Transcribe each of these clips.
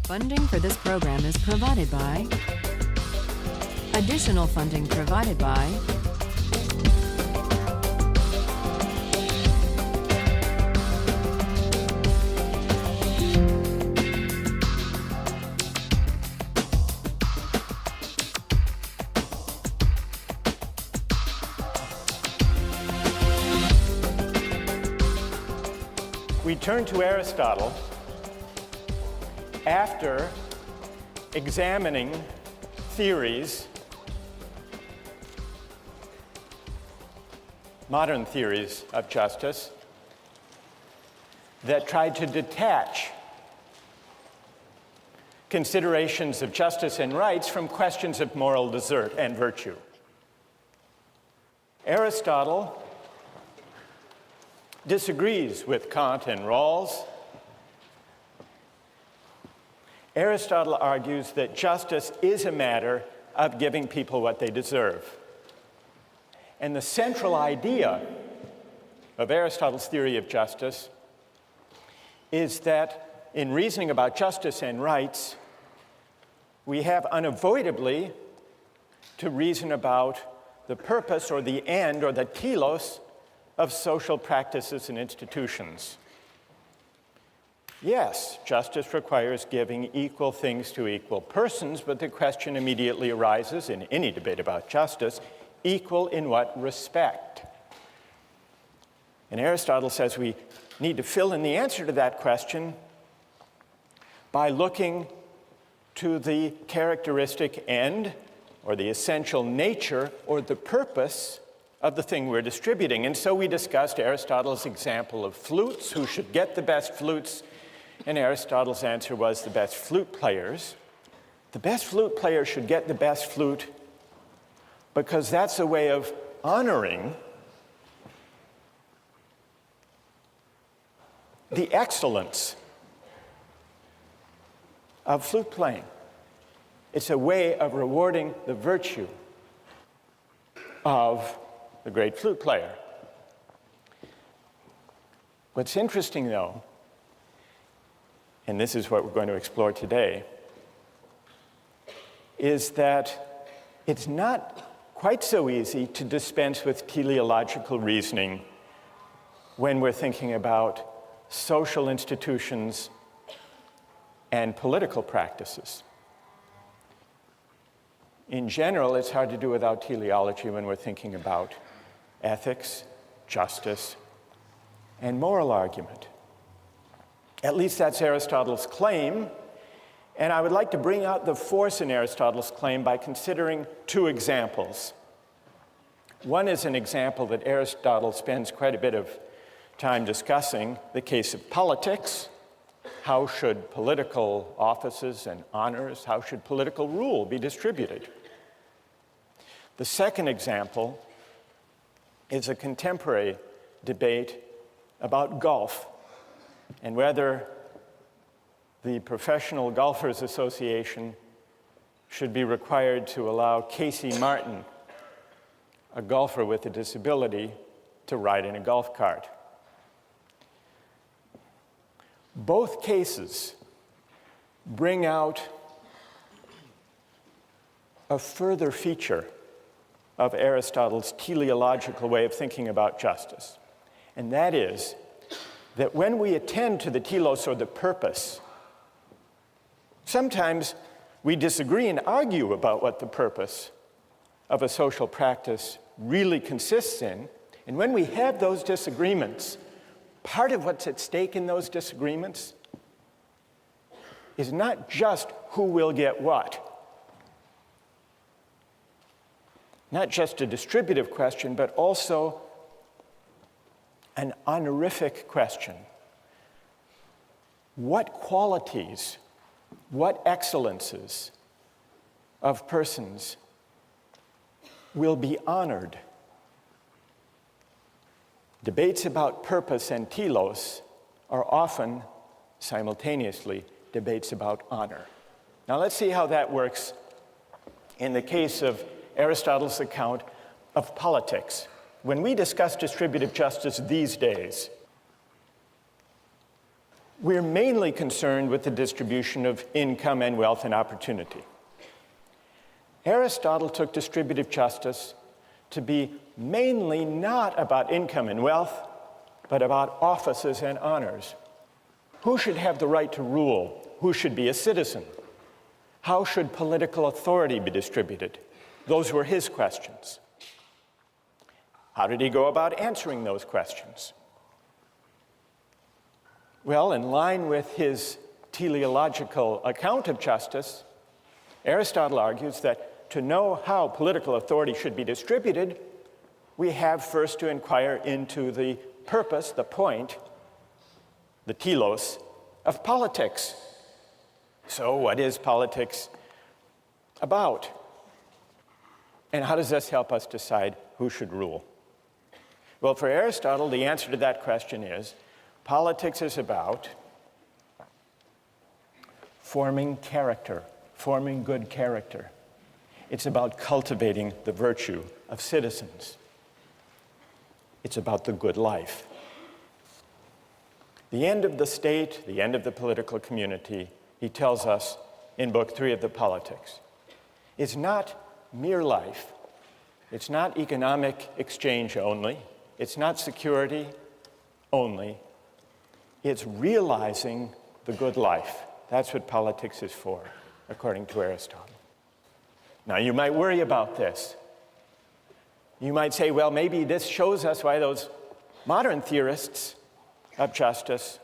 Funding for this program is provided by. Additional funding provided by. We turn to Aristotle after examining theories, modern theories of justice, that tried to detach considerations of justice and rights from questions of moral desert and virtue. Aristotle disagrees with Kant and Rawls. Aristotle argues that justice is a matter of giving people what they deserve. And the central idea of Aristotle's theory of justice is that in reasoning about justice and rights, we have unavoidably to reason about the purpose or the end or the telos of social practices and institutions. Yes, justice requires giving equal things to equal persons, but the question immediately arises in any debate about justice, equal in what respect? And Aristotle says we need to fill in the answer to that question by looking to the characteristic end or the essential nature or the purpose of the thing we're distributing. And so we discussed Aristotle's example of flutes, who should get the best flutes, and Aristotle's answer was the best flute players. The best flute player should get the best flute because that's a way of honoring the excellence of flute playing. It's a way of rewarding the virtue of the great flute player. What's interesting, though, and this is what we're going to explore today, is that it's not quite so easy to dispense with teleological reasoning when we're thinking about social institutions and political practices. In general, it's hard to do without teleology when we're thinking about ethics, justice, and moral argument. At least that's Aristotle's claim, and I would like to bring out the force in Aristotle's claim by considering two examples. One is an example that Aristotle spends quite a bit of time discussing, the case of politics. How should political offices and honors, how should political rule be distributed? The second example is a contemporary debate about golf and whether the Professional Golfers Association should be required to allow Casey Martin, a golfer with a disability, to ride in a golf cart. Both cases bring out a further feature of Aristotle's teleological way of thinking about justice, and that is that when we attend to the telos or the purpose, sometimes we disagree and argue about what the purpose of a social practice really consists in, and when we have those disagreements, part of what's at stake in those disagreements is not just who will get what, not just a distributive question, but also an honorific question. What qualities, what excellences of persons will be honored? Debates about purpose and telos are often, simultaneously, debates about honor. Now let's see how that works in the case of Aristotle's account of politics. When we discuss distributive justice these days, we're mainly concerned with the distribution of income and wealth and opportunity. Aristotle took distributive justice to be mainly not about income and wealth, but about offices and honors. Who should have the right to rule? Who should be a citizen? How should political authority be distributed? Those were his questions. How did he go about answering those questions? Well, in line with his teleological account of justice, Aristotle argues that to know how political authority should be distributed, we have first to inquire into the purpose, the point, the telos, of politics. So what is politics about? And how does this help us decide who should rule? Well, for Aristotle, the answer to that question is, politics is about forming character, forming good character. It's about cultivating the virtue of citizens. It's about the good life. The end of the state, the end of the political community, he tells us in Book 3 of the Politics, is not mere life. It's not economic exchange only. It's not security only. It's realizing the good life. That's what politics is for, according to Aristotle. Now, you might worry about this. You might say, well, maybe this shows us why those modern theorists of justice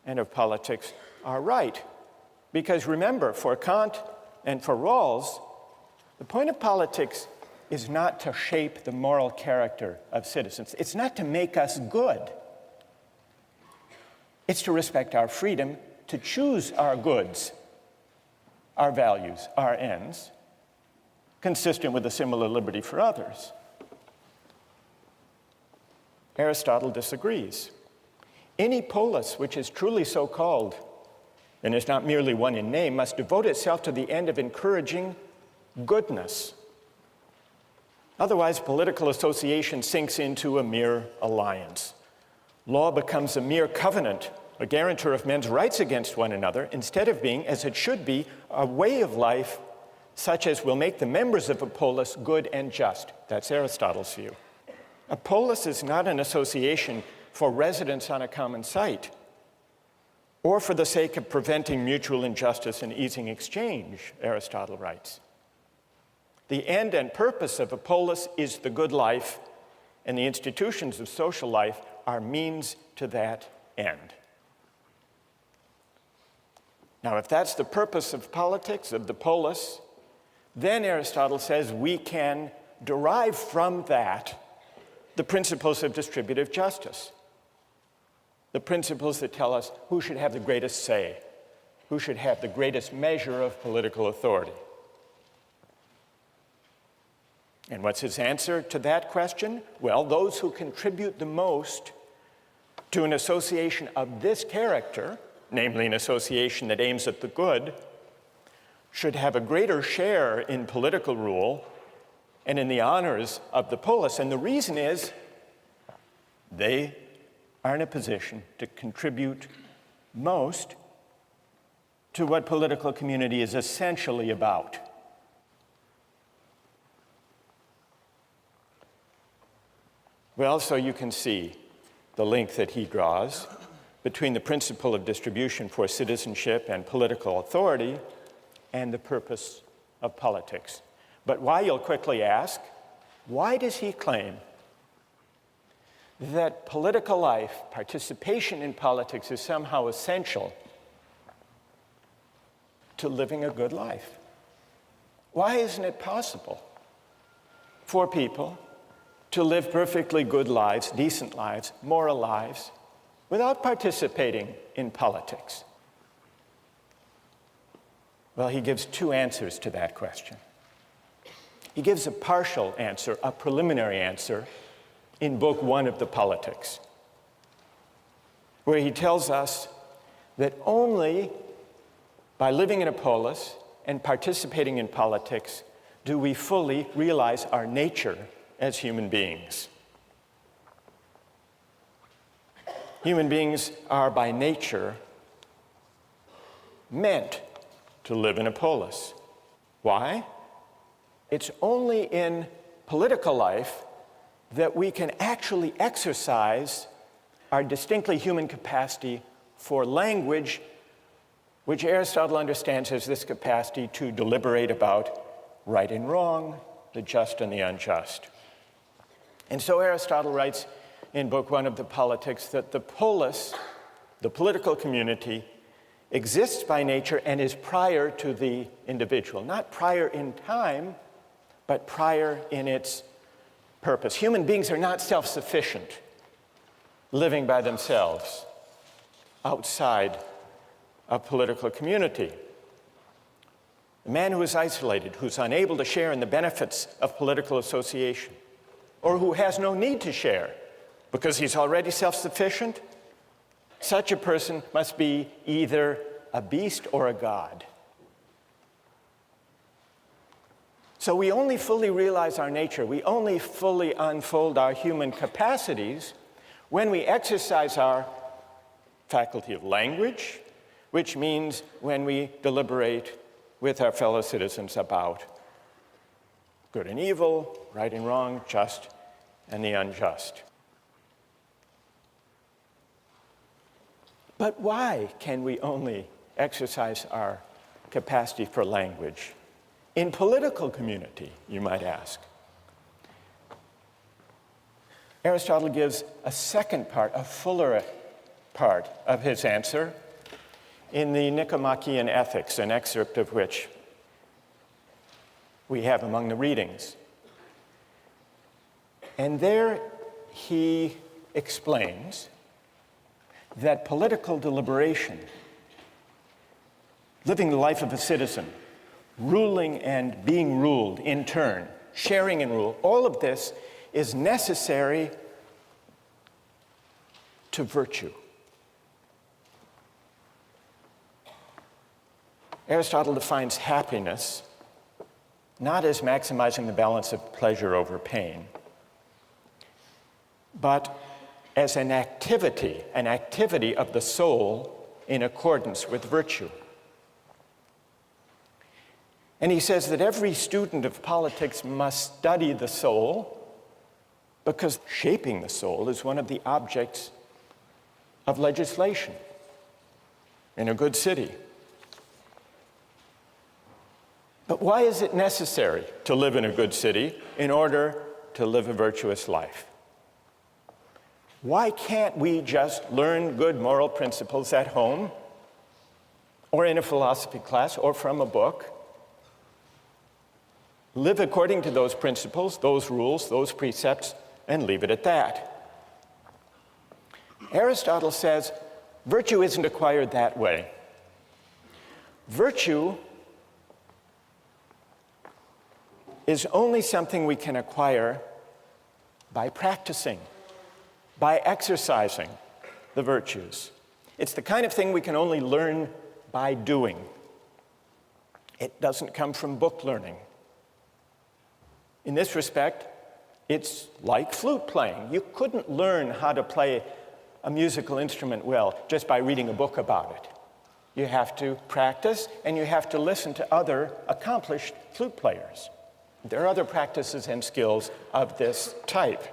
and of politics are right. Because remember, for Kant and for Rawls, the point of politics is not to shape the moral character of citizens. It's not to make us good. It's to respect our freedom to choose our goods, our values, our ends, consistent with a similar liberty for others. Aristotle disagrees. Any polis which is truly so called, and is not merely one in name, must devote itself to the end of encouraging goodness. Otherwise, political association sinks into a mere alliance. Law becomes a mere covenant, a guarantor of men's rights against one another, instead of being, as it should be, a way of life such as will make the members of a polis good and just. That's Aristotle's view. A polis is not an association for residence on a common site, or for the sake of preventing mutual injustice and easing exchange, Aristotle writes. The end and purpose of a polis is the good life, and the institutions of social life are means to that end. Now, if that's the purpose of politics, of the polis, then Aristotle says we can derive from that the principles of distributive justice, the principles that tell us who should have the greatest say, who should have the greatest measure of political authority. And what's his answer to that question? Well, those who contribute the most to an association of this character, namely an association that aims at the good, should have a greater share in political rule and in the honors of the polis. And the reason is they are in a position to contribute most to what political community is essentially about. Well, so you can see the link that he draws between the principle of distribution for citizenship and political authority and the purpose of politics. But why, you'll quickly ask, why does he claim that political life, participation in politics, is somehow essential to living a good life? Why isn't it possible for people to live perfectly good lives, decent lives, moral lives, without participating in politics? Well, he gives two answers to that question. He gives a partial answer, a preliminary answer, in Book 1 of the Politics, where he tells us that only by living in a polis and participating in politics do we fully realize our nature as human beings. Human beings are by nature meant to live in a polis. Why? It's only in political life that we can actually exercise our distinctly human capacity for language, which Aristotle understands as this capacity to deliberate about right and wrong, the just and the unjust. And so Aristotle writes in Book 1 of the Politics that the polis, the political community, exists by nature and is prior to the individual. Not prior in time, but prior in its purpose. Human beings are not self-sufficient, living by themselves outside a political community. A man who is isolated, who's unable to share in the benefits of political association, or who has no need to share because he's already self-sufficient, such a person must be either a beast or a god. So we only fully realize our nature, we only fully unfold our human capacities when we exercise our faculty of language, which means when we deliberate with our fellow citizens about good and evil, right and wrong, just and the unjust. But why can we only exercise our capacity for language in political community, you might ask? Aristotle gives a second part, a fuller part of his answer in the Nicomachean Ethics, an excerpt of which we have among the readings. And there he explains that political deliberation, living the life of a citizen, ruling and being ruled in turn, sharing in rule, all of this is necessary to virtue. Aristotle defines happiness not as maximizing the balance of pleasure over pain, but as an activity of the soul in accordance with virtue. And he says that every student of politics must study the soul because shaping the soul is one of the objects of legislation in a good city. But why is it necessary to live in a good city in order to live a virtuous life? Why can't we just learn good moral principles at home or in a philosophy class or from a book, live according to those principles, those rules, those precepts, and leave it at that? Aristotle says virtue isn't acquired that way. Virtue is only something we can acquire by practicing, by exercising the virtues. It's the kind of thing we can only learn by doing. It doesn't come from book learning. In this respect, it's like flute playing. You couldn't learn how to play a musical instrument well just by reading a book about it. You have to practice, and you have to listen to other accomplished flute players. There are other practices and skills of this type.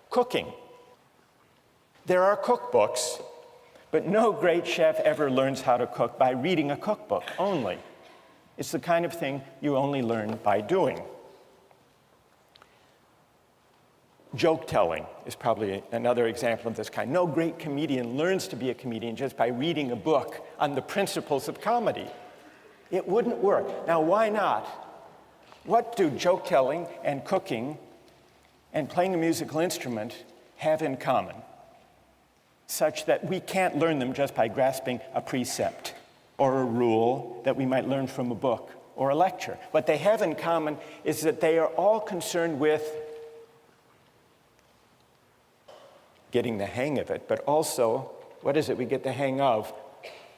Cooking. There are cookbooks, but no great chef ever learns how to cook by reading a cookbook only. It's the kind of thing you only learn by doing. Joke telling is probably another example of this kind. No great comedian learns to be a comedian just by reading a book on the principles of comedy. It wouldn't work. Now, why not? What do joke telling and cooking and playing a musical instrument have in common, such that we can't learn them just by grasping a precept or a rule that we might learn from a book or a lecture? What they have in common is that they are all concerned with getting the hang of it, but also, what is it we get the hang of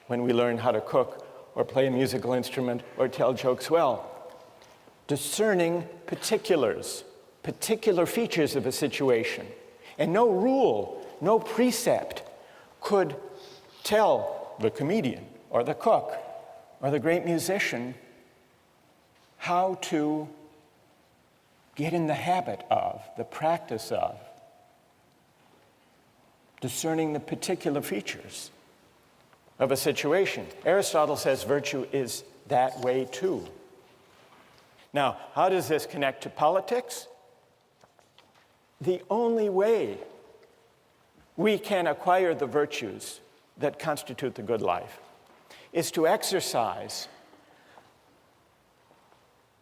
when we learn how to cook or play a musical instrument or tell jokes well? Discerning particulars, particular features of a situation. And no rule, no precept could tell the comedian or the cook or the great musician how to get in the habit of, the practice of, discerning the particular features of a situation. Aristotle says virtue is that way too. Now, how does this connect to politics? The only way we can acquire the virtues that constitute the good life is to exercise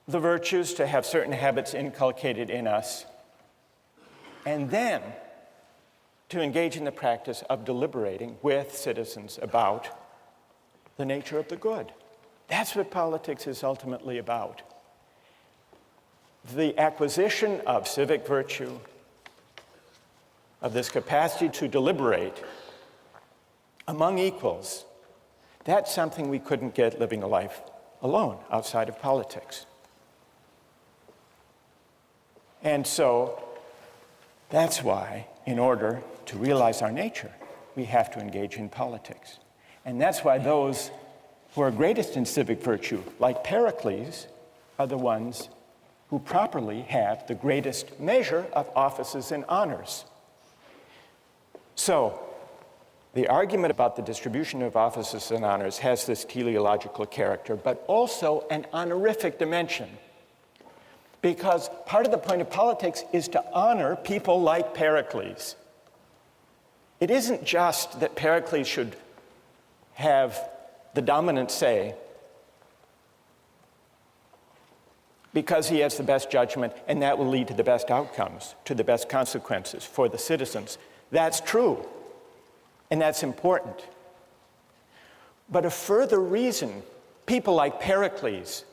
the virtues, to have certain habits inculcated in us, and then to engage in the practice of deliberating with citizens about the nature of the good. That's what politics is ultimately about. The acquisition of civic virtue, of this capacity to deliberate among equals, that's something we couldn't get living a life alone outside of politics. And so that's why, in order to realize our nature, we have to engage in politics. And that's why those who are greatest in civic virtue, like Pericles, are the ones who properly have the greatest measure of offices and honors. So, the argument about the distribution of offices and honors has this teleological character, but also an honorific dimension. Because part of the point of politics is to honor people like Pericles. It isn't just that Pericles should have the dominant say because he has the best judgment and that will lead to the best outcomes, to the best consequences for the citizens. That's true, and that's important. But a further reason people like Pericles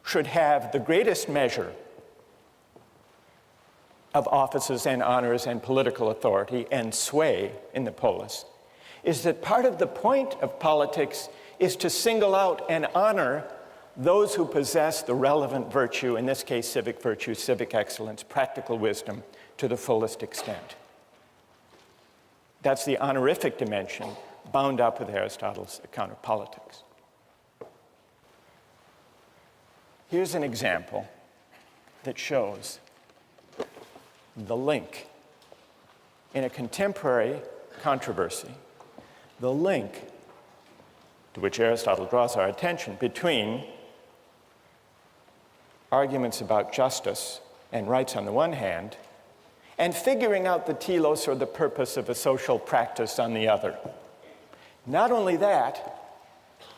should have the greatest measure of offices and honors and political authority and sway in the polis is that part of the point of politics is to single out and honor those who possess the relevant virtue, in this case civic virtue, civic excellence, practical wisdom, to the fullest extent. That's the honorific dimension bound up with Aristotle's account of politics. Here's an example that shows the link in a contemporary controversy, the link to which Aristotle draws our attention between arguments about justice and rights on the one hand, and figuring out the telos, or the purpose of a social practice, on the other. Not only that,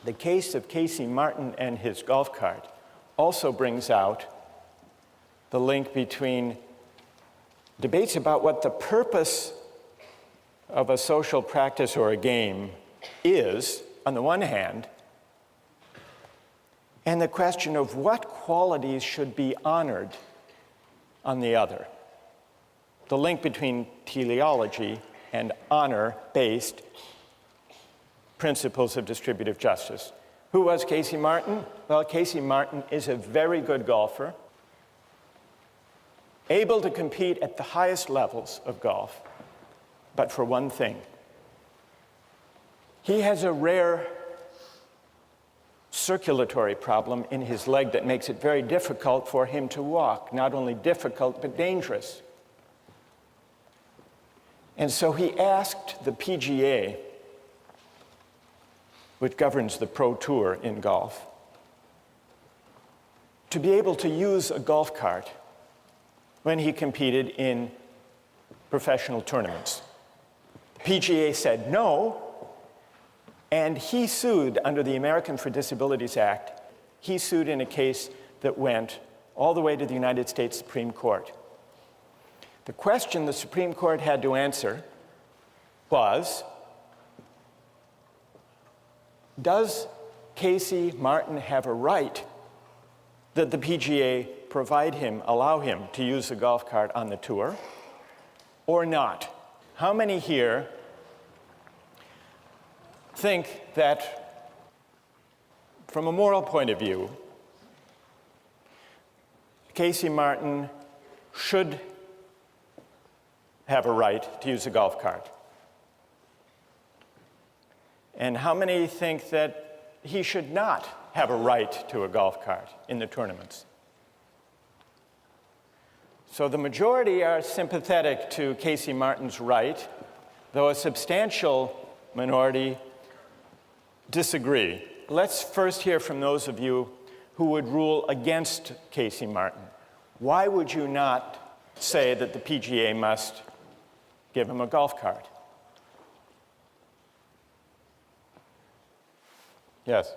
the case of Casey Martin and his golf cart also brings out the link between debates about what the purpose of a social practice or a game is, on the one hand, and the question of what qualities should be honored on the other. The link between teleology and honor-based principles of distributive justice. Who was Casey Martin? Well, Casey Martin is a very good golfer, able to compete at the highest levels of golf, but for one thing. He has a rare circulatory problem in his leg that makes it very difficult for him to walk. Not only difficult, but dangerous. And so he asked the PGA, which governs the Pro Tour in golf, to be able to use a golf cart when he competed in professional tournaments. The PGA said no, and he sued under the Americans with Disabilities Act. He sued in a case that went all the way to the United States Supreme Court. The question the Supreme Court had to answer was, does Casey Martin have a right that the PGA allow him to use the golf cart on the tour, or not? How many here think that, from a moral point of view, Casey Martin should have a right to use a golf cart? And how many think that he should not have a right to a golf cart in the tournaments? So the majority are sympathetic to Casey Martin's right, though a substantial minority disagree. Let's first hear from those of you who would rule against Casey Martin. Why would you not say that the PGA must give him a golf cart? Yes.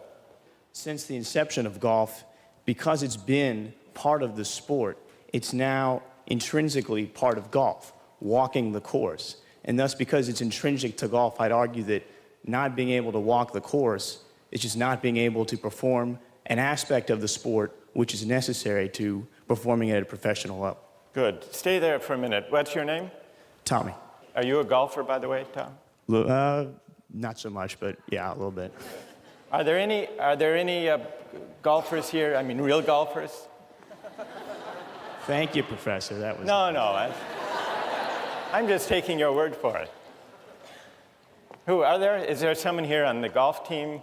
Since the inception of golf, because it's been part of the sport, it's now intrinsically part of golf, walking the course. And thus, because it's intrinsic to golf, I'd argue that not being able to walk the course is just not being able to perform an aspect of the sport which is necessary to performing at a professional level. Good. Stay there for a minute. What's your name? Tommy. Are you a golfer, by the way, Tom? Not so much, but yeah, a little bit. Are there any golfers here? I mean, real golfers? Thank you, Professor. That was... No. I'm just taking your word for it. Who are there? Is there someone here on the golf team?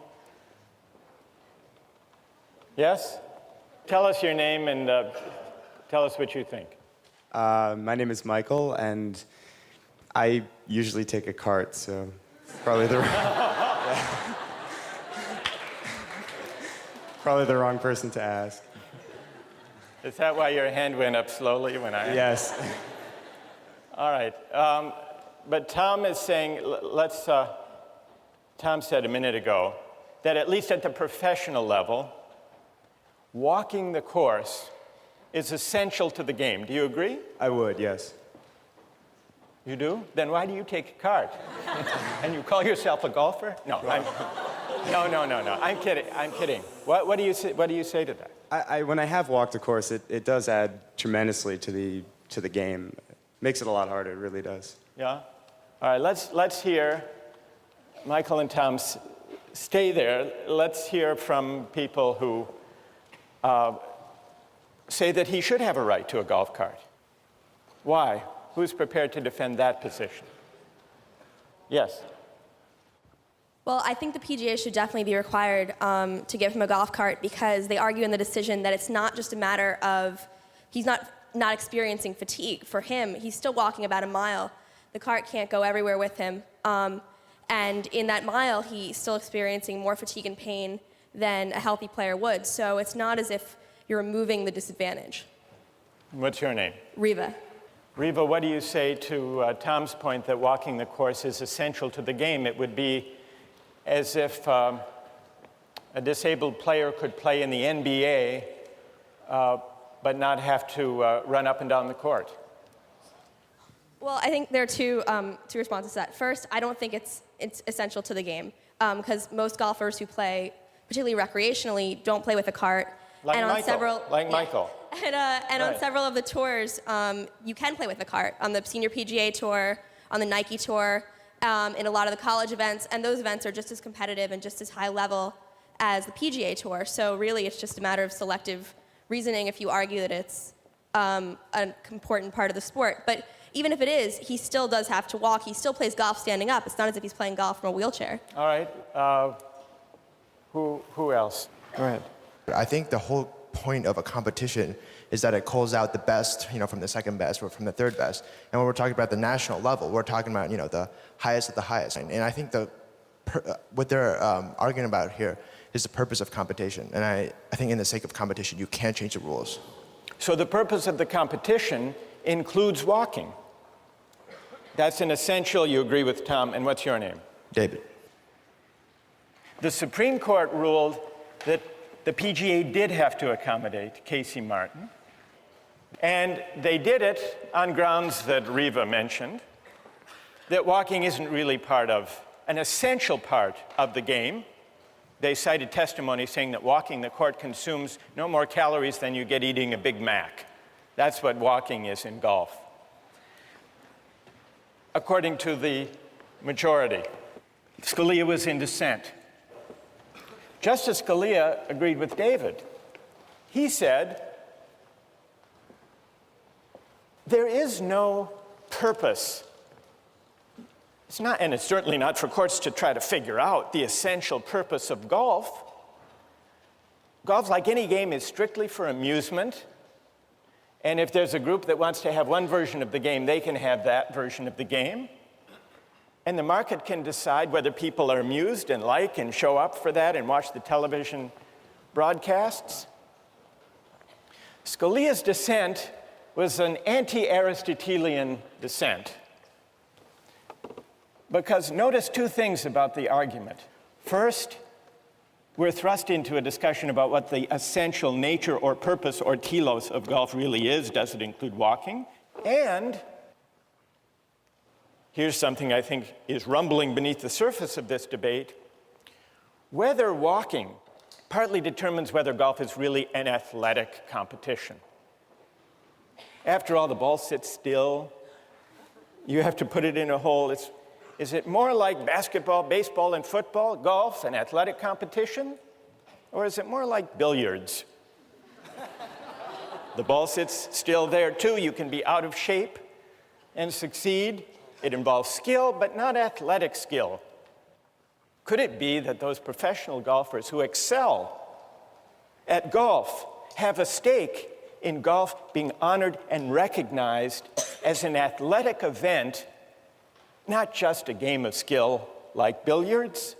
Yes? Tell us your name and tell us what you think. My name is Michael, and I usually take a cart, so probably the probably the wrong person to ask. Is that why your hand went up slowly when I... Yes. All right. But Tom is saying, Tom said a minute ago that at least at the professional level, walking the course is essential to the game. Do you agree? I would, yes. You do? Then why do you take a cart? And you call yourself a golfer? No, no. I'm kidding. What do you say to that? When I have walked a course, it does add tremendously to the game. It makes it a lot harder, it really does. Yeah? All right, let's hear, Michael and Tom, stay there. Let's hear from people who say that he should have a right to a golf cart. Why? Who's prepared to defend that position? Yes? Well, I think the PGA should definitely be required to give him a golf cart because they argue in the decision that it's not just a matter of he's not experiencing fatigue. For him, he's still walking about a mile. The cart can't go everywhere with him. And in that mile, he's still experiencing more fatigue and pain than a healthy player would. So it's not as if you're removing the disadvantage. What's your name? Riva. Riva, what do you say to Tom's point that walking the course is essential to the game? It would be as if a disabled player could play in the NBA but not have to run up and down the court. Well, I think there are two responses to that. First, I don't think it's essential to the game because most golfers who play, particularly recreationally, don't play with a cart. Like and Michael. Michael. And right. On several of the tours, you can play with a cart. On the Senior PGA Tour, on the Nike Tour, in a lot of the college events, and those events are just as competitive and just as high level as the PGA Tour. So really, it's just a matter of selective reasoning if you argue that it's an important part of the sport. But even if it is, he still does have to walk. He still plays golf standing up. It's not as if he's playing golf from a wheelchair. All right. Who else? Go ahead. I think the whole point of a competition is that it calls out the best, from the second best or from the third best. And when we're talking about the national level, we're talking about, the highest of the highest. And I think what they're arguing about here is the purpose of competition. And I think in the sake of competition, you can't change the rules. So the purpose of the competition includes walking. That's an essential, you agree with Tom, and what's your name? David. The Supreme Court ruled that the PGA did have to accommodate Casey Martin, and they did it on grounds that Riva mentioned, that walking isn't really an essential part of the game. They cited testimony saying that walking the court consumes no more calories than you get eating a Big Mac. That's what walking is in golf. According to the majority, Scalia was in dissent. Justice Scalia agreed with David. He said, there is no purpose It's not, and it's certainly not for courts to try to figure out the essential purpose of golf. Golf, like any game, is strictly for amusement. And if there's a group that wants to have one version of the game, they can have that version of the game. And the market can decide whether people are amused and like and show up for that and watch the television broadcasts. Scalia's dissent was an anti-Aristotelian dissent. Because notice two things about the argument. First, we're thrust into a discussion about what the essential nature or purpose or telos of golf really is. Does it include walking? And here's something I think is rumbling beneath the surface of this debate. Whether walking partly determines whether golf is really an athletic competition. After all, the ball sits still. You have to put it in a hole. Is it more like basketball, baseball, and football, golf, an athletic competition? Or is it more like billiards? The ball sits still there, too. You can be out of shape and succeed. It involves skill, but not athletic skill. Could it be that those professional golfers who excel at golf have a stake in golf being honored and recognized as an athletic event, not just a game of skill like billiards?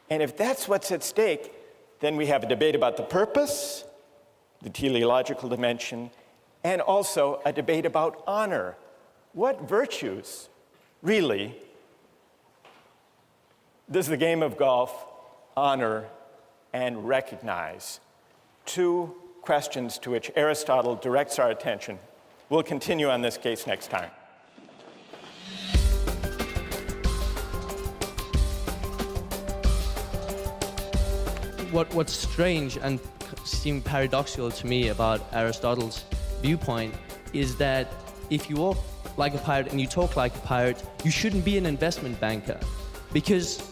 And if that's what's at stake, then we have a debate about the purpose, the teleological dimension, and also a debate about honor. What virtues, really, does the game of golf honor and recognize? Two questions to which Aristotle directs our attention. We'll continue on this case next time. What's strange and seems paradoxical to me about Aristotle's viewpoint is that if you walk like a pirate and you talk like a pirate, you shouldn't be an investment banker, because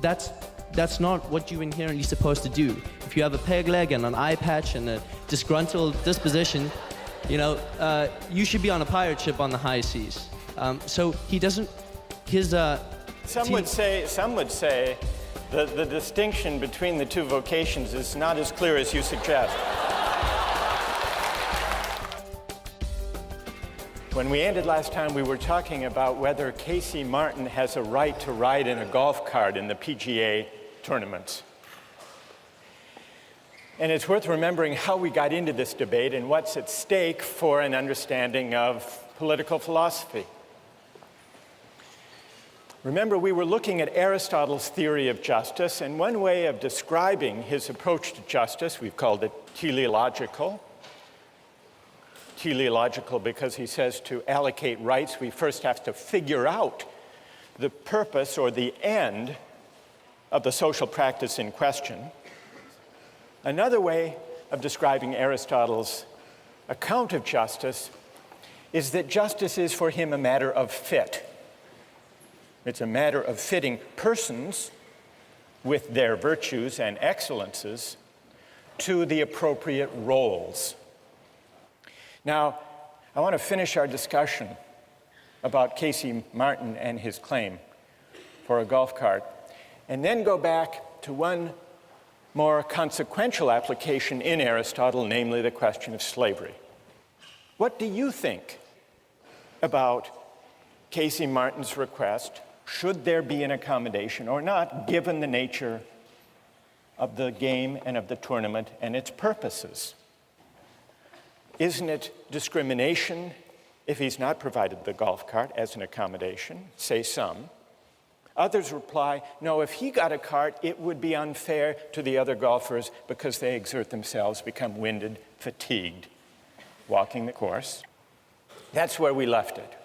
that's not what you're inherently supposed to do. If you have a peg leg and an eye patch and a disgruntled disposition, you should be on a pirate ship on the high seas. So he doesn't. Some would say the distinction between the two vocations is not as clear as you suggest. When we ended last time, we were talking about whether Casey Martin has a right to ride in a golf cart in the PGA tournaments. And it's worth remembering how we got into this debate and what's at stake for an understanding of political philosophy. Remember, we were looking at Aristotle's theory of justice, and one way of describing his approach to justice, we've called it teleological. Teleological because he says to allocate rights, we first have to figure out the purpose or the end of the social practice in question. Another way of describing Aristotle's account of justice is that justice is for him a matter of fit. It's a matter of fitting persons with their virtues and excellences to the appropriate roles. Now, I want to finish our discussion about Casey Martin and his claim for a golf cart, and then go back to one more consequential application in Aristotle, namely the question of slavery. What do you think about Casey Martin's request? Should there be an accommodation or not, given the nature of the game and of the tournament and its purposes? Isn't it discrimination if he's not provided the golf cart as an accommodation, say some? Others reply, no, if he got a cart, it would be unfair to the other golfers because they exert themselves, become winded, fatigued, walking the course. That's where we left it.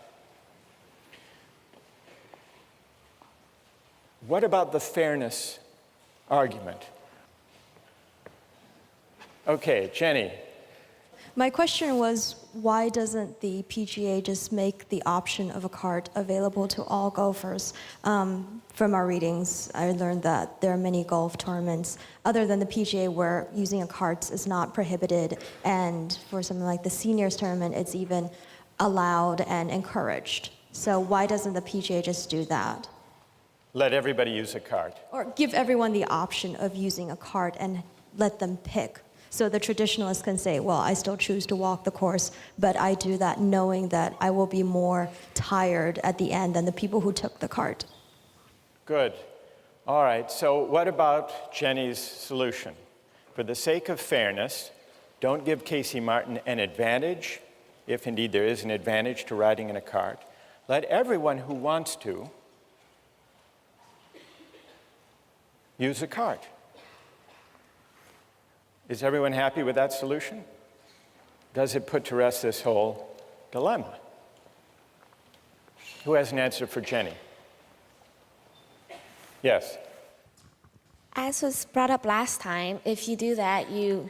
What about the fairness argument? Okay, Jenny. My question was, why doesn't the PGA just make the option of a cart available to all golfers? From our readings, I learned that there are many golf tournaments other than the PGA where using a cart is not prohibited, and for something like the seniors tournament, it's even allowed and encouraged. So why doesn't the PGA just do that? Let everybody use a cart. Or give everyone the option of using a cart and let them pick. So the traditionalists can say, well, I still choose to walk the course, but I do that knowing that I will be more tired at the end than the people who took the cart. Good. All right, so what about Jenny's solution? For the sake of fairness, don't give Casey Martin an advantage, if indeed there is an advantage to riding in a cart. Let everyone who wants to use a cart. Is everyone happy with that solution? Does it put to rest this whole dilemma? Who has an answer for Jenny? Yes. As was brought up last time, if you do that, you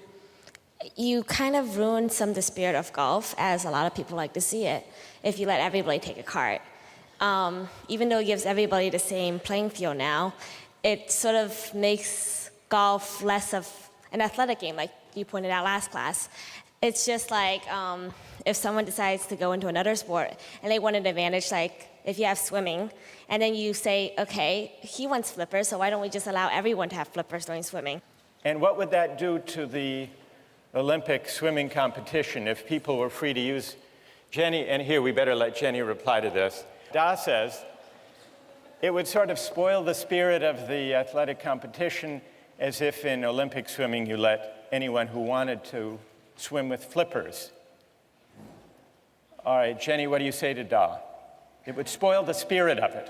kind of ruin some of the spirit of golf, as a lot of people like to see it, if you let everybody take a cart. Even though it gives everybody the same playing field now, it sort of makes golf less of an athletic game, like you pointed out last class. It's just like if someone decides to go into another sport and they want an advantage, like if you have swimming, and then you say, okay, he wants flippers, so why don't we just allow everyone to have flippers during swimming? And what would that do to the Olympic swimming competition if people were free to use Jenny? And here we better let Jenny reply to this. Da says it would sort of spoil the spirit of the athletic competition, as if in Olympic swimming you let anyone who wanted to swim with flippers. All right, Jenny, what do you say to Da? It would spoil the spirit of it.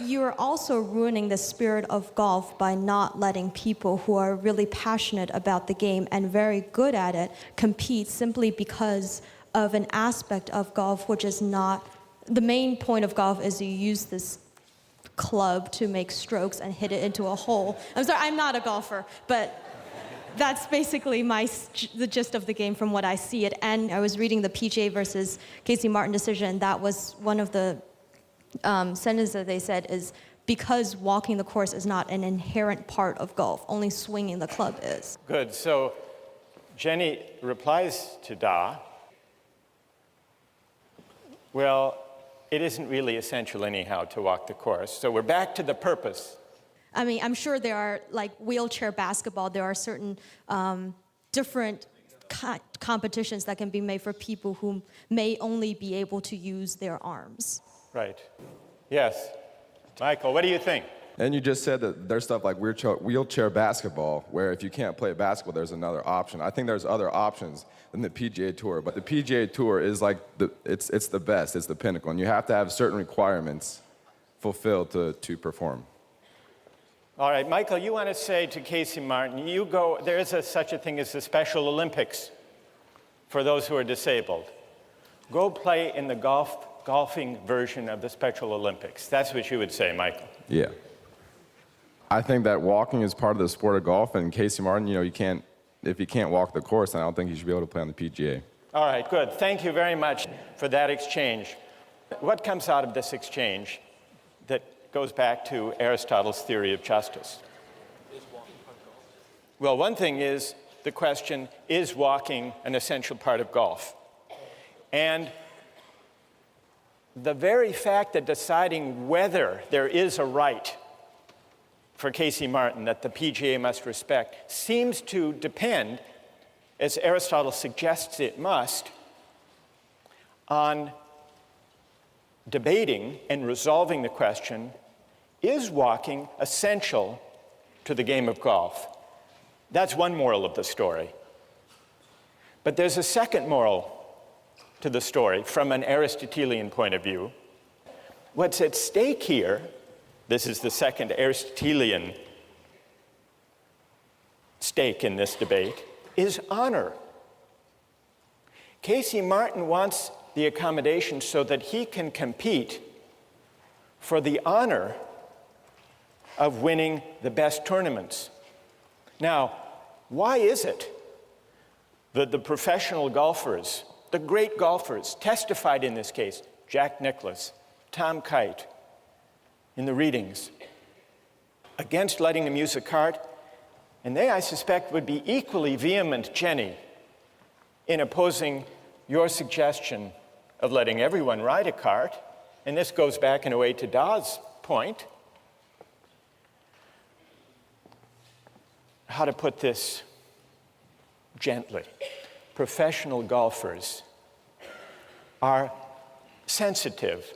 You're also ruining the spirit of golf by not letting people who are really passionate about the game and very good at it compete simply because of an aspect of golf which is not... The main point of golf is you use this club to make strokes and hit it into a hole. I'm sorry, I'm not a golfer, but that's basically the gist of the game from what I see it. And I was reading the PGA versus Casey Martin decision. That was one of the sentences that they said is because walking the course is not an inherent part of golf, only swinging the club is. Good. So Jenny replies to Da, well, it isn't really essential anyhow to walk the course. So we're back to the purpose. I mean, I'm sure there are, like wheelchair basketball, there are certain different competitions that can be made for people who may only be able to use their arms. Right. Yes. Michael, what do you think? And you just said that there's stuff like wheelchair basketball, where if you can't play basketball, there's another option. I think there's other options than the PGA Tour, but the PGA Tour is like, it's the best, it's the pinnacle, and you have to have certain requirements fulfilled to perform. All right, Michael, you want to say to Casey Martin, there is such a thing as the Special Olympics for those who are disabled. Go play in the golfing version of the Special Olympics. That's what you would say, Michael. Yeah. I think that walking is part of the sport of golf, and Casey Martin, if you can't walk the course, then I don't think you should be able to play on the PGA. All right, good. Thank you very much for that exchange. What comes out of this exchange that goes back to Aristotle's theory of justice? Well, one thing is the question, is walking an essential part of golf? And the very fact that deciding whether there is a right for Casey Martin that the PGA must respect seems to depend, as Aristotle suggests it must, on debating and resolving the question, is walking essential to the game of golf? That's one moral of the story. But there's a second moral to the story from an Aristotelian point of view. What's at stake here, this is the second Aristotelian stake in this debate, is honor. Casey Martin wants the accommodation so that he can compete for the honor of winning the best tournaments. Now, why is it that the professional golfers, the great golfers, testified in this case, Jack Nicklaus, Tom Kite, in the readings, against letting them use a cart, and they, I suspect, would be equally vehement, Jenny, in opposing your suggestion of letting everyone ride a cart and this goes back in a way to Da's point, how to put this gently. Professional golfers are sensitive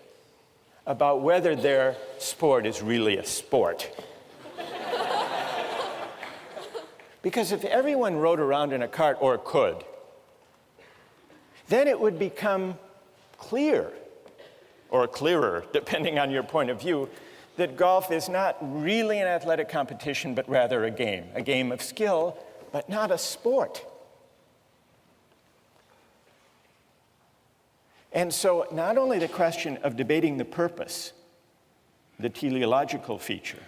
about whether their sport is really a sport. Because if everyone rode around in a cart, or could, then it would become clear, or clearer, depending on your point of view, that golf is not really an athletic competition, but rather a game of skill, but not a sport. And so not only the question of debating the purpose, the teleological feature,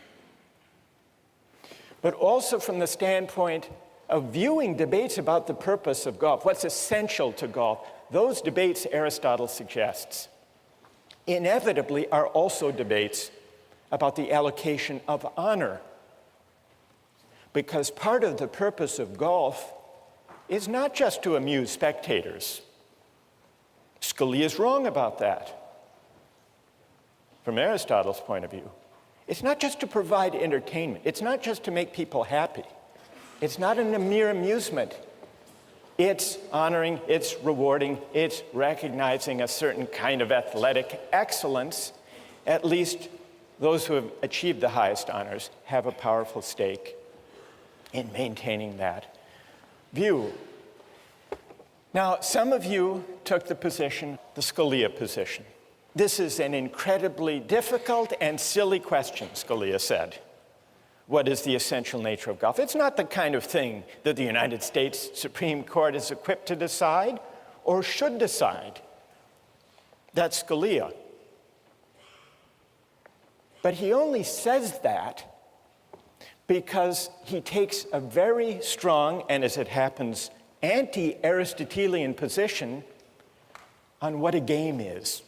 but also from the standpoint of viewing debates about the purpose of golf, what's essential to golf, those debates, Aristotle suggests, inevitably are also debates about the allocation of honor. Because part of the purpose of golf is not just to amuse spectators. Scalia is wrong about that. From Aristotle's point of view, it's not just to provide entertainment. It's not just to make people happy. It's not a mere amusement. It's honoring, it's rewarding, it's recognizing a certain kind of athletic excellence. At least those who have achieved the highest honors have a powerful stake in maintaining that view. Now, some of you took the position, the Scalia position. This is an incredibly difficult and silly question, Scalia said. What is the essential nature of golf? It's not the kind of thing that the United States Supreme Court is equipped to decide or should decide. That's Scalia. But he only says that because he takes a very strong, and as it happens, anti-Aristotelian position on what a game is.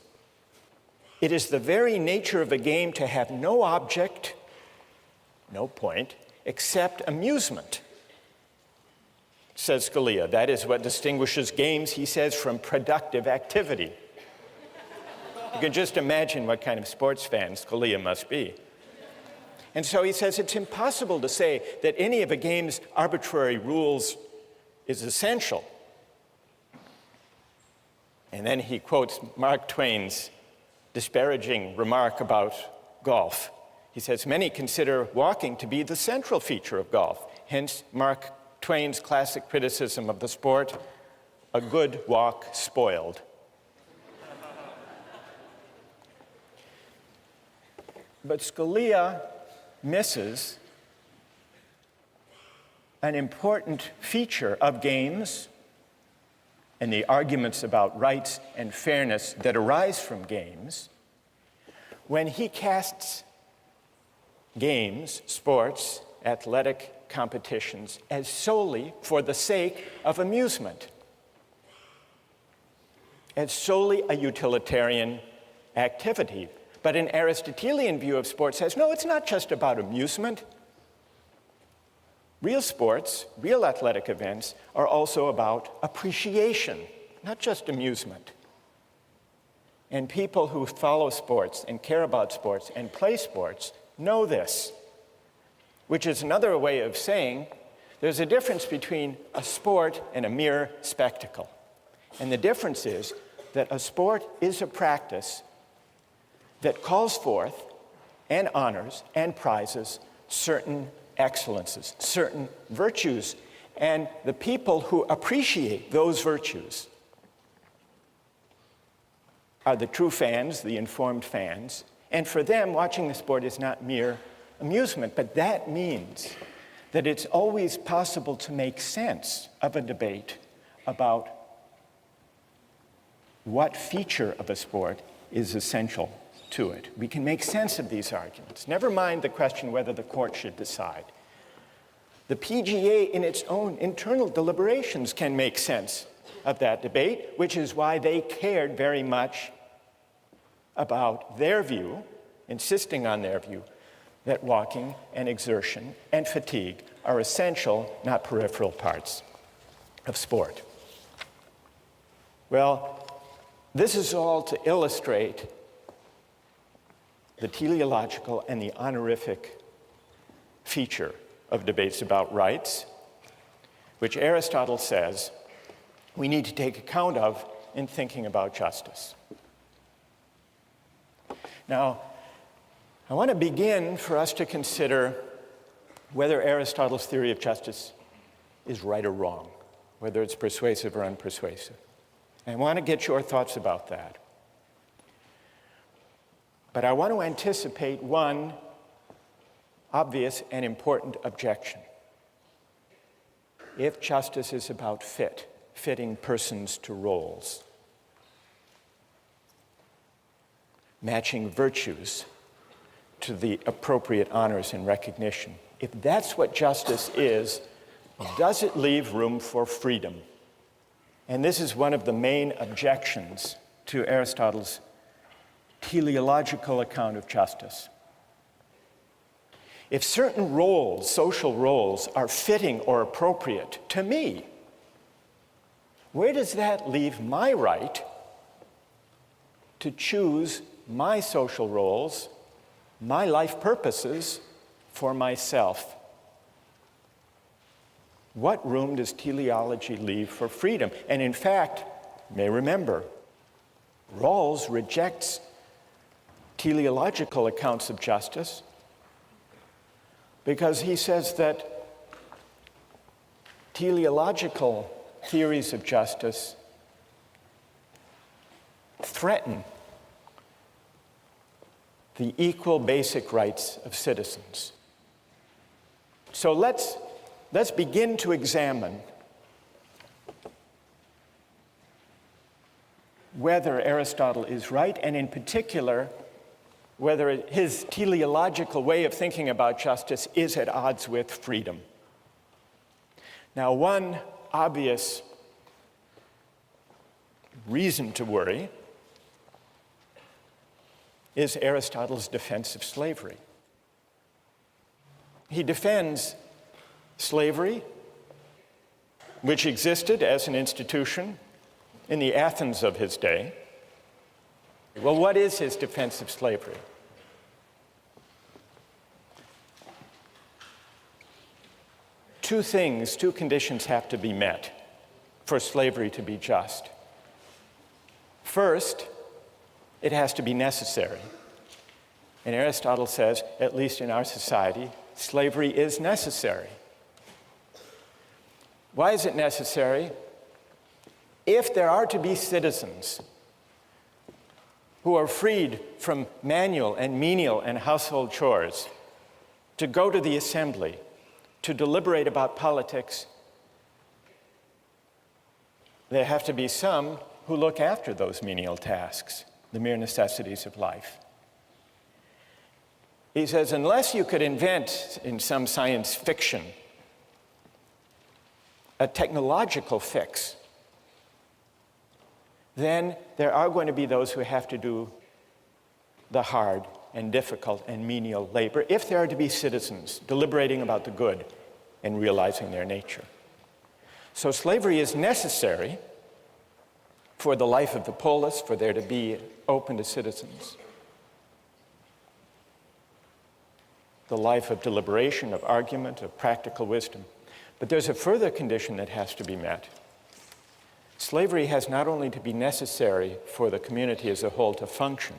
It is the very nature of a game to have no object, no point, except amusement, says Scalia. That is what distinguishes games, he says, from productive activity. You can just imagine what kind of sports fan Scalia must be. And so he says it's impossible to say that any of a game's arbitrary rules is essential. And then he quotes Mark Twain's disparaging remark about golf. He says, many consider walking to be the central feature of golf. Hence, Mark Twain's classic criticism of the sport, a good walk spoiled. But Scalia misses an important feature of games and the arguments about rights and fairness that arise from games when he casts games, sports, athletic competitions as solely for the sake of amusement, as solely a utilitarian activity. But an Aristotelian view of sports says, no, it's not just about amusement. Real sports, real athletic events are also about appreciation, not just amusement. And people who follow sports and care about sports and play sports know this, which is another way of saying there's a difference between a sport and a mere spectacle. And the difference is that a sport is a practice that calls forth and honors and prizes certain excellences, certain virtues, and the people who appreciate those virtues are the true fans, the informed fans, and for them, watching the sport is not mere amusement, but that means that it's always possible to make sense of a debate about what feature of a sport is essential to it. We can make sense of these arguments. Never mind the question whether the court should decide. The PGA in its own internal deliberations can make sense of that debate, which is why they cared very much about their view, insisting on their view, that walking and exertion and fatigue are essential, not peripheral parts of sport. Well, this is all to illustrate the teleological and the honorific feature of debates about rights, which Aristotle says we need to take account of in thinking about justice. Now, I want to begin for us to consider whether Aristotle's theory of justice is right or wrong, whether it's persuasive or unpersuasive. And I want to get your thoughts about that. But I want to anticipate one obvious and important objection. If justice is about fitting persons to roles, matching virtues to the appropriate honors and recognition, if that's what justice is, does it leave room for freedom? And this is one of the main objections to Aristotle's teleological account of justice. If certain roles, social roles, are fitting or appropriate to me, where does that leave my right to choose my social roles, my life purposes for myself? What room does teleology leave for freedom? And in fact, you may remember, Rawls rejects teleological accounts of justice because he says that teleological theories of justice threaten the equal basic rights of citizens. So let's begin to examine whether Aristotle is right, and in particular, whether his teleological way of thinking about justice is at odds with freedom. Now, one obvious reason to worry is Aristotle's defense of slavery. He defends slavery, which existed as an institution in the Athens of his day. Well, what is his defense of slavery? Two conditions have to be met for slavery to be just. First, it has to be necessary. And Aristotle says, at least in our society, slavery is necessary. Why is it necessary? If there are to be citizens who are freed from manual and menial and household chores, to go to the assembly, to deliberate about politics, there have to be some who look after those menial tasks, the mere necessities of life. He says, unless you could invent in some science fiction a technological fix, then there are going to be those who have to do the hard and difficult and menial labor if there are to be citizens deliberating about the good and realizing their nature. So slavery is necessary for the life of the polis, for there to be open to citizens. The life of deliberation, of argument, of practical wisdom. But there's a further condition that has to be met. Slavery has not only to be necessary for the community as a whole to function,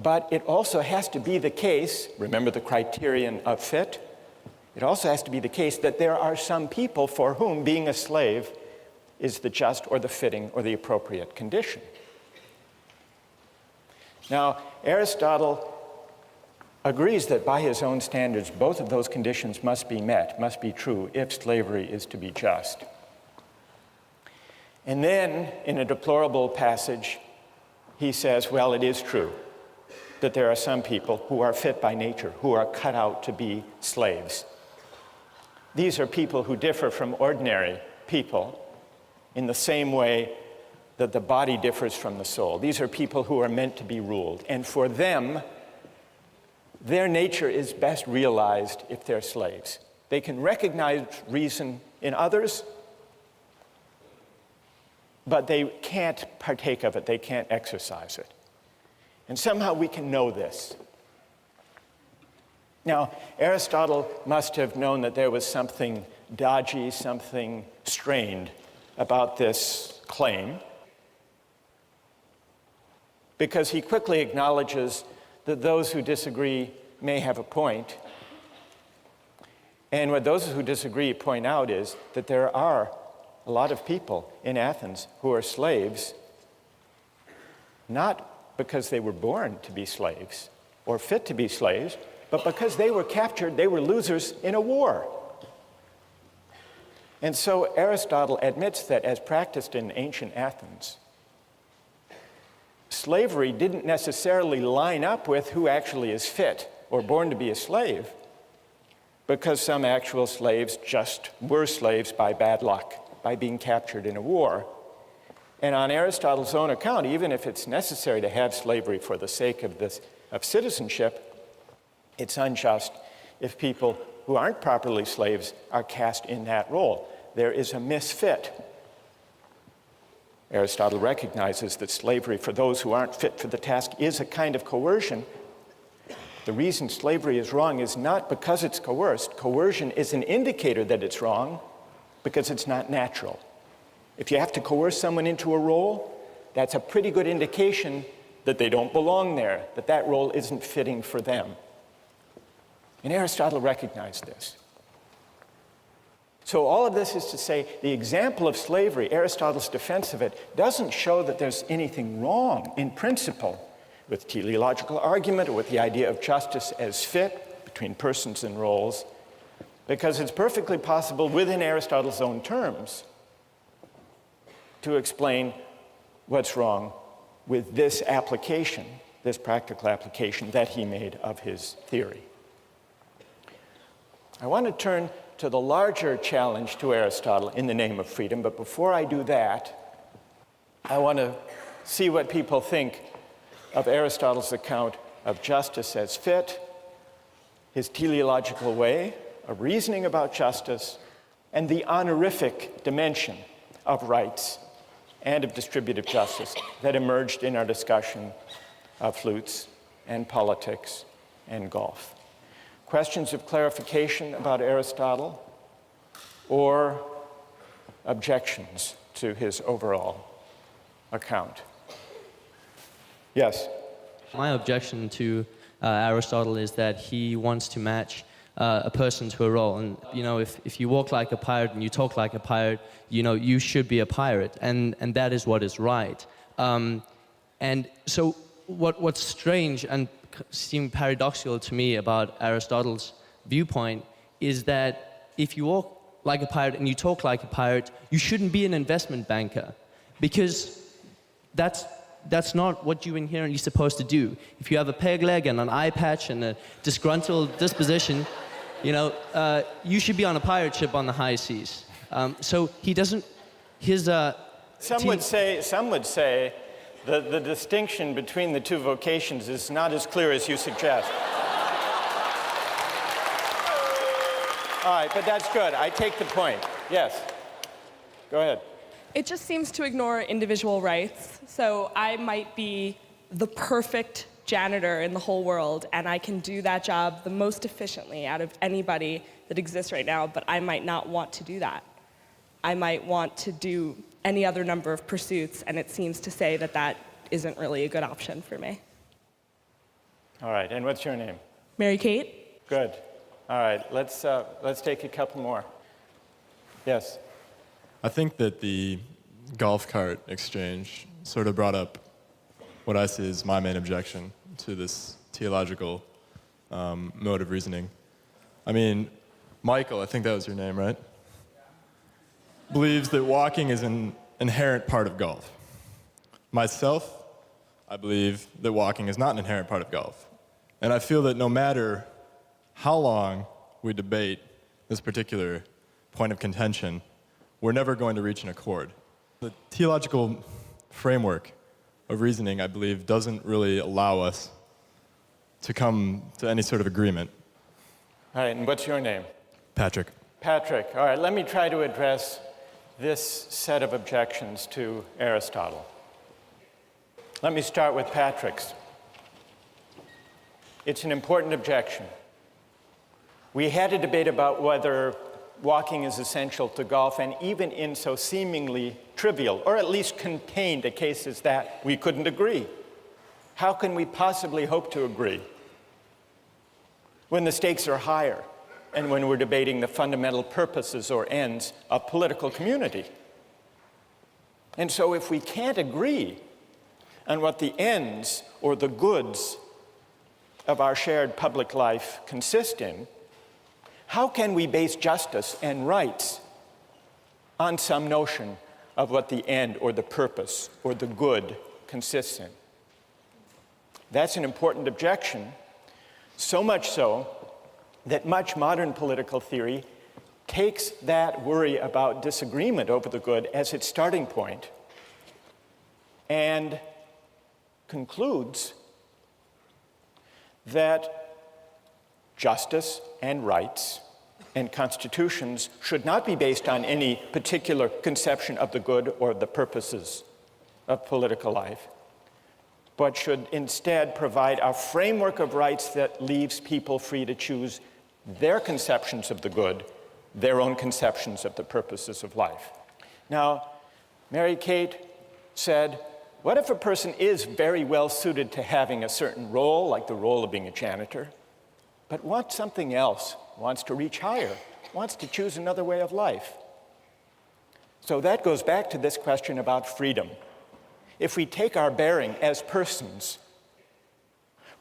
but it also has to be the case, remember the criterion of fit, it also has to be the case that there are some people for whom being a slave is the just or the fitting or the appropriate condition. Now, Aristotle agrees that by his own standards, both of those conditions must be met, must be true, if slavery is to be just. And then, in a deplorable passage, he says, well, it is true that there are some people who are fit by nature, who are cut out to be slaves. These are people who differ from ordinary people in the same way that the body differs from the soul. These are people who are meant to be ruled. And for them, their nature is best realized if they're slaves. They can recognize reason in others, but they can't partake of it, they can't exercise it. And somehow we can know this. Now, Aristotle must have known that there was something dodgy, something strained about this claim, because he quickly acknowledges that those who disagree may have a point. And what those who disagree point out is that there are a lot of people in Athens who are slaves, not because they were born to be slaves or fit to be slaves, but because they were captured, they were losers in a war. And so Aristotle admits that as practiced in ancient Athens, slavery didn't necessarily line up with who actually is fit or born to be a slave, because some actual slaves just were slaves by bad luck, by being captured in a war. And on Aristotle's own account, even if it's necessary to have slavery for the sake of citizenship, it's unjust if people who aren't properly slaves are cast in that role. There is a misfit. Aristotle recognizes that slavery for those who aren't fit for the task is a kind of coercion. The reason slavery is wrong is not because it's coerced. Coercion is an indicator that it's wrong because it's not natural. If you have to coerce someone into a role, that's a pretty good indication that they don't belong there, that that role isn't fitting for them. And Aristotle recognized this. So all of this is to say, the example of slavery, Aristotle's defense of it, doesn't show that there's anything wrong in principle with teleological argument or with the idea of justice as fit between persons and roles, because it's perfectly possible within Aristotle's own terms to explain what's wrong with this application, this practical application that he made of his theory. I want to turn to the larger challenge to Aristotle in the name of freedom, but before I do that, I want to see what people think of Aristotle's account of justice as fit, his teleological way of reasoning about justice, and the honorific dimension of rights and of distributive justice that emerged in our discussion of flutes and politics and golf. Questions of clarification about Aristotle or objections to his overall account? Yes? My objection to Aristotle is that he wants to match a person to a role. And, if you walk like a pirate and you talk like a pirate, you should be a pirate. And that is what is right. And so what's strange and seems paradoxical to me about Aristotle's viewpoint is that if you walk like a pirate and you talk like a pirate, you shouldn't be an investment banker, because that's not what you're inherently supposed to do. If you have a peg leg and an eye patch and a disgruntled disposition, you should be on a pirate ship on the high seas. So he doesn't. Some would say that the distinction between the two vocations is not as clear as you suggest. All right, but that's good. I take the point. Yes. Go ahead. It just seems to ignore individual rights. So I might be the perfect janitor in the whole world, and I can do that job the most efficiently out of anybody that exists right now, but I might not want to do that. I might want to do any other number of pursuits, and it seems to say that that isn't really a good option for me. All right, and what's your name? Mary Kate? Good. All right, let's take a couple more. Yes? I think that the golf cart exchange sort of brought up what I see as my main objection to this theological mode of reasoning. I mean, Michael, I think that was your name, right? Believes that walking is an inherent part of golf. Myself, I believe that walking is not an inherent part of golf. And I feel that no matter how long we debate this particular point of contention, we're never going to reach an accord. The theological framework of reasoning, I believe, doesn't really allow us to come to any sort of agreement. All right, and what's your name? Patrick. Patrick. All right, let me try to address this set of objections to Aristotle. Let me start with Patrick's. It's an important objection. We had a debate about whether walking is essential to golf, and even in so seemingly trivial, or at least contained a case as that, we couldn't agree. How can we possibly hope to agree when the stakes are higher and when we're debating the fundamental purposes or ends of political community? And so if we can't agree on what the ends or the goods of our shared public life consist in, how can we base justice and rights on some notion of what the end or the purpose or the good consists in? That's an important objection, so much so that much modern political theory takes that worry about disagreement over the good as its starting point and concludes that justice and rights and constitutions should not be based on any particular conception of the good or the purposes of political life, but should instead provide a framework of rights that leaves people free to choose their conceptions of the good, their own conceptions of the purposes of life. Now, Mary Kate said, what if a person is very well suited to having a certain role, like the role of being a janitor, but wants something else, wants to reach higher, wants to choose another way of life? So that goes back to this question about freedom. If we take our bearing as persons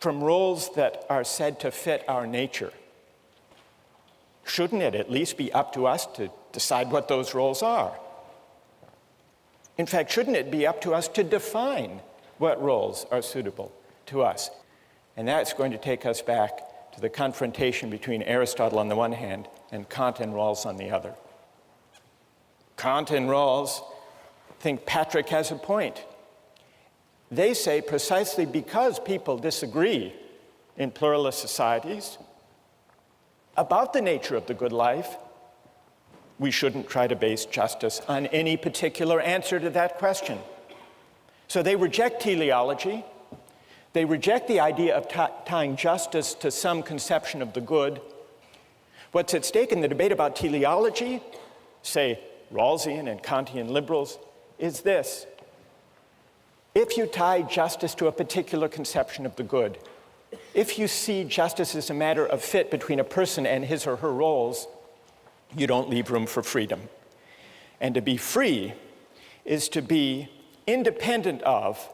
from roles that are said to fit our nature, shouldn't it at least be up to us to decide what those roles are? In fact, shouldn't it be up to us to define what roles are suitable to us? And that's going to take us back to the confrontation between Aristotle on the one hand and Kant and Rawls on the other. Kant and Rawls think Patrick has a point. They say precisely because people disagree in pluralist societies about the nature of the good life, we shouldn't try to base justice on any particular answer to that question. So they reject teleology. They reject the idea of tying justice to some conception of the good. What's at stake in the debate about teleology, say Rawlsian and Kantian liberals, is this. If you tie justice to a particular conception of the good, if you see justice as a matter of fit between a person and his or her roles, you don't leave room for freedom. And to be free is to be independent of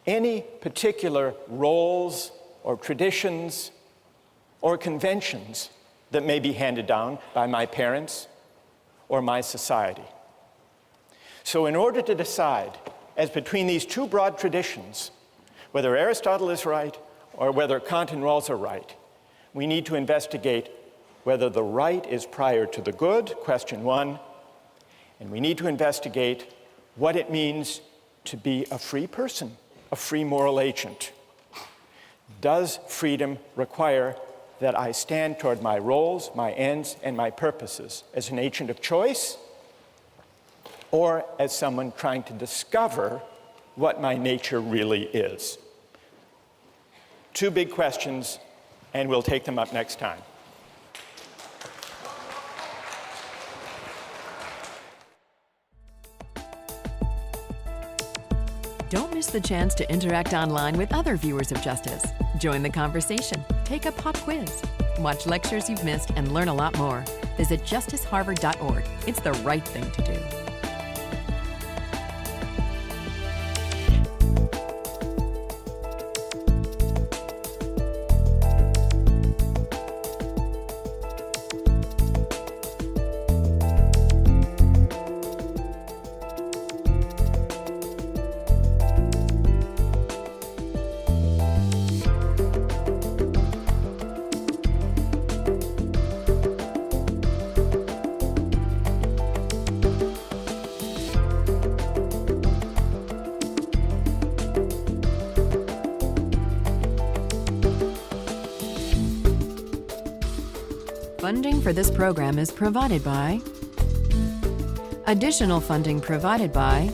any particular roles or traditions or conventions that may be handed down by my parents or my society. So in order to decide as between these two broad traditions, whether Aristotle is right or whether Kant and Rawls are right, we need to investigate whether the right is prior to the good, question one, and we need to investigate what it means to be a free person, a free moral agent. Does freedom require that I stand toward my roles, my ends, and my purposes as an agent of choice, or as someone trying to discover what my nature really is? Two big questions, and we'll take them up next time. Don't miss the chance to interact online with other viewers of Justice. Join the conversation, take a pop quiz, watch lectures you've missed, and learn a lot more. Visit justiceharvard.org. It's the right thing to do. Funding for this program is provided by Additional funding provided by